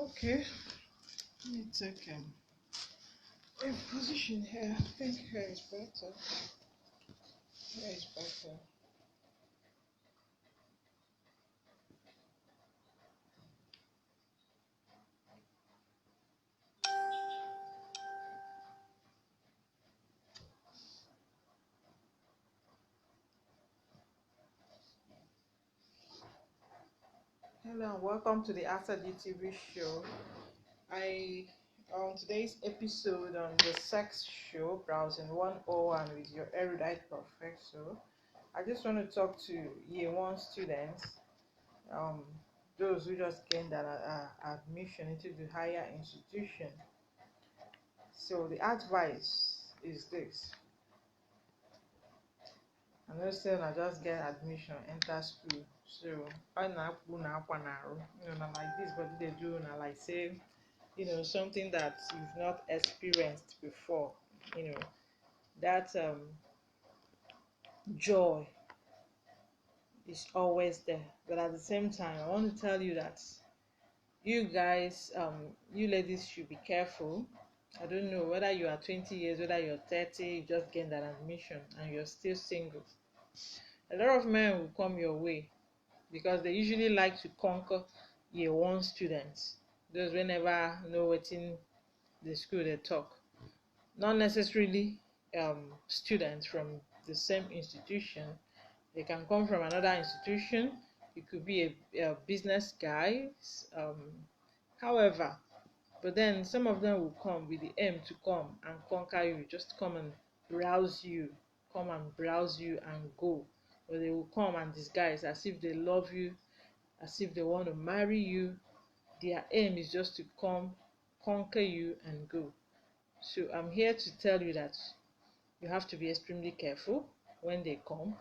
Okay, let me take a position here. I think here is better. Here is better. Hello and welcome to the Asa-G TV show. On today's episode on the sex show, Browsing 101 with your erudite professor, I just want to talk to year one students, those who just gained an admission into the higher institution. So the advice is this: I know say I just get admission, enter school. So I na like this, but they do na like say, something that you've not experienced before. That joy is always there. But at the same time, I want to tell you that you guys, you ladies should be careful. I don't know whether you are 20 years, whether you're 30, you just gained an admission and you're still single. A lot of men will come your way because they usually like to conquer year one students. Those we never know what in the school they talk. Not necessarily students from the same institution. They can come from another institution. It could be a business guy. However, but then some of them will come with the aim to come and conquer you, just come and browse you, and go. Or they will come and disguise as if they love you, as if they want to marry you. Their aim is just to come, conquer you, and go. So I'm here to tell you that you have to be extremely careful when they come.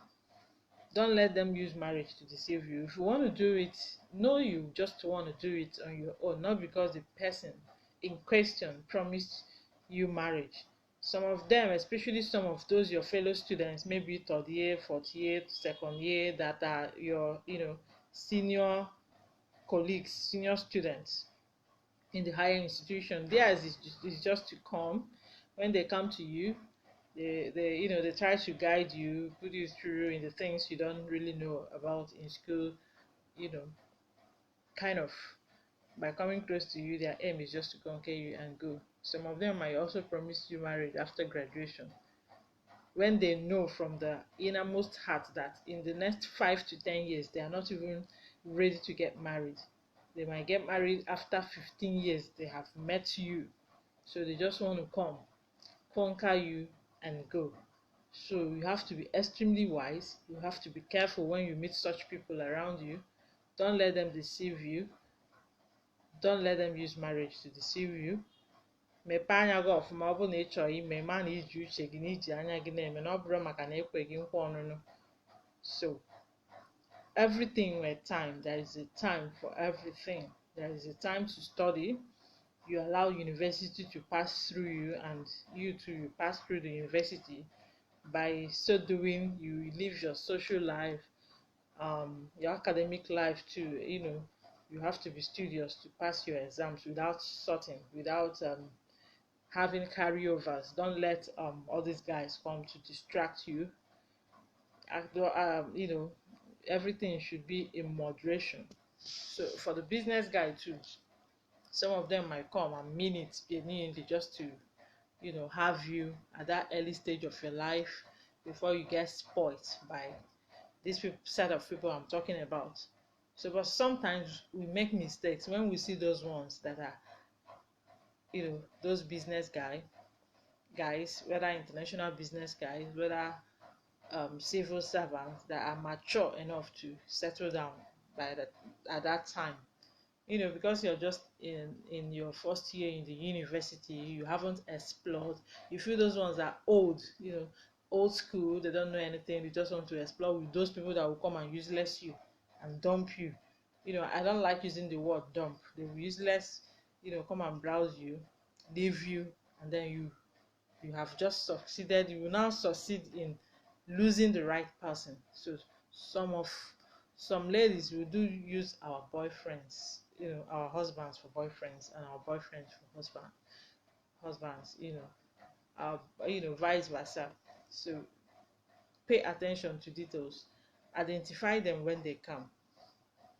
Don't let them use marriage to deceive you. If you want to do it, know you just want to do it on your own, not because the person in question promised you marriage. Some of them, especially some of those your fellow students, maybe third year, fourth year, second year, that are your senior colleagues, senior students in the higher institution, theirs is just to come. When they come to you, they try to guide you, put you through in the things you don't really know about in school, you know kind of. By coming close to you, their aim is just to conquer you and go. Some of them might also promise you marriage after graduation, when they know from the innermost heart that in the next 5 to 10 years they are not even ready to get married. They might get married after 15 years they have met you. So they just want to come, conquer you, and go. So you have to be extremely wise. You have to be careful when you meet such people around you. Don't let them deceive you. Don't let them use marriage to deceive you. Mepee anya gị ọfụma, ọ bụrụ na ị chọrọ ime ma na iji uche gị na iji anya gị na-eme, na ọ bụrụ maka na ekwe gị nkwa ọnụnụ. So everything with time, there is a time for everything. There is a time to study. You allow university to pass through you, and you too, you pass through the university. By so doing, you live your social life, your academic life too. You have to be studious to pass your exams without sorting, without having carryovers. Don't let all these guys come to distract you. Everything should be in moderation. So for the business guy too, some of them might come and mean it genuinely just to have you at that early stage of your life before you get spoiled by this set of people I'm talking about. So, but sometimes we make mistakes when we see those ones that are, those business guys, whether international business guys, whether civil servants that are mature enough to settle down at that time. Because you're just in your first year in the university, you haven't explored. You feel those ones are old, old school, they don't know anything, they just want to explore with those people that will come and useless you and dump you. I don't like using the word dump. They will useless, come and browse you, leave you, and then you have just succeeded. You will now succeed in losing the right person. So some ladies will do use our boyfriends our husbands for boyfriends and our boyfriends for husbands, vice versa. So pay attention to details, identify them when they come.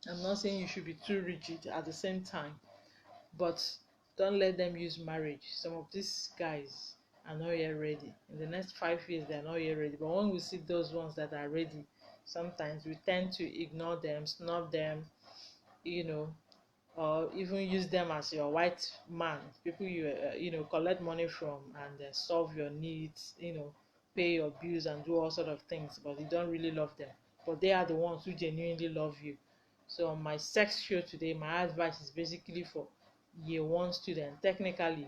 I'm not saying you should be too rigid at the same time, but don't let them use marriage. Some of these guys are not yet ready. In the next 5 years, they are not yet ready. But when we see those ones that are ready, sometimes we tend to ignore them, snub them, you know, or even use them as your white man, people collect money from and solve your needs, pay your bills and do all sort of things, but you don't really love them. But they are the ones who genuinely love you. So on my sex show today, my advice is basically for year one student. Technically,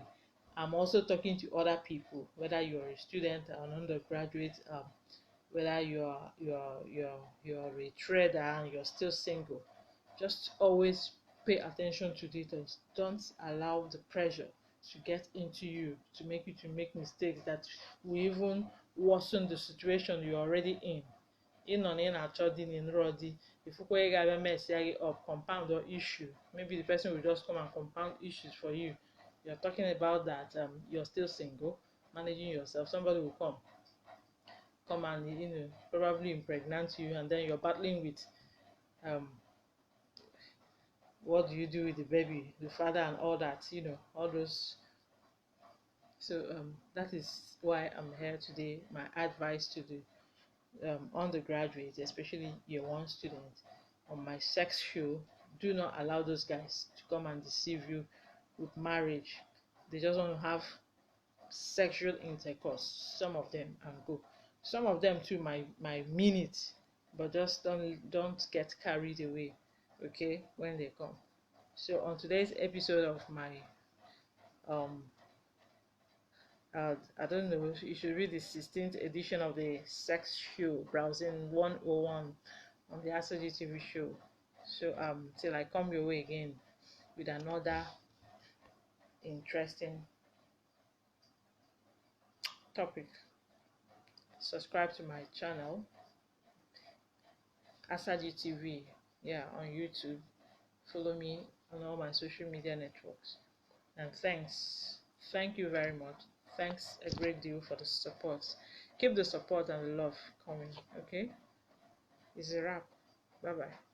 I'm also talking to other people, whether you're a student or an undergraduate, whether you're a trader and you're still single. Just always pay attention to details. Don't allow the pressure to get into you to make you to make mistakes that will even worsen the situation you're already in. Ịnọ na ị na-achọ di na ịnụrọ di, ifukwa ị ga-abịa mess ya gị up, compound or issue. Maybe the person will just come and compound issues for you. You're talking about that you're still single, managing yourself. Somebody will come and probably impregnate you, and then you're battling with um what do you do with the baby, the father and all that, all those. So that is why I'm here today. My advice to the undergraduates, especially year one students, on my sex show: do not allow those guys to come and deceive you with marriage. They just want to have sexual intercourse, some of them, and go. Some of them too might mean it, but just don't get carried away, okay, when they come. So on today's episode of my I don't know, you should read the 16th edition of the sex show, Browsing 101, on the Asa-G TV show. So till I come your way again with another interesting topic, subscribe to my channel, Asa-G TV, on YouTube. Follow me on all my social media networks. And thank you very much. Thanks a great deal for the support. Keep the support and the love coming, okay? It's a wrap. Bye bye.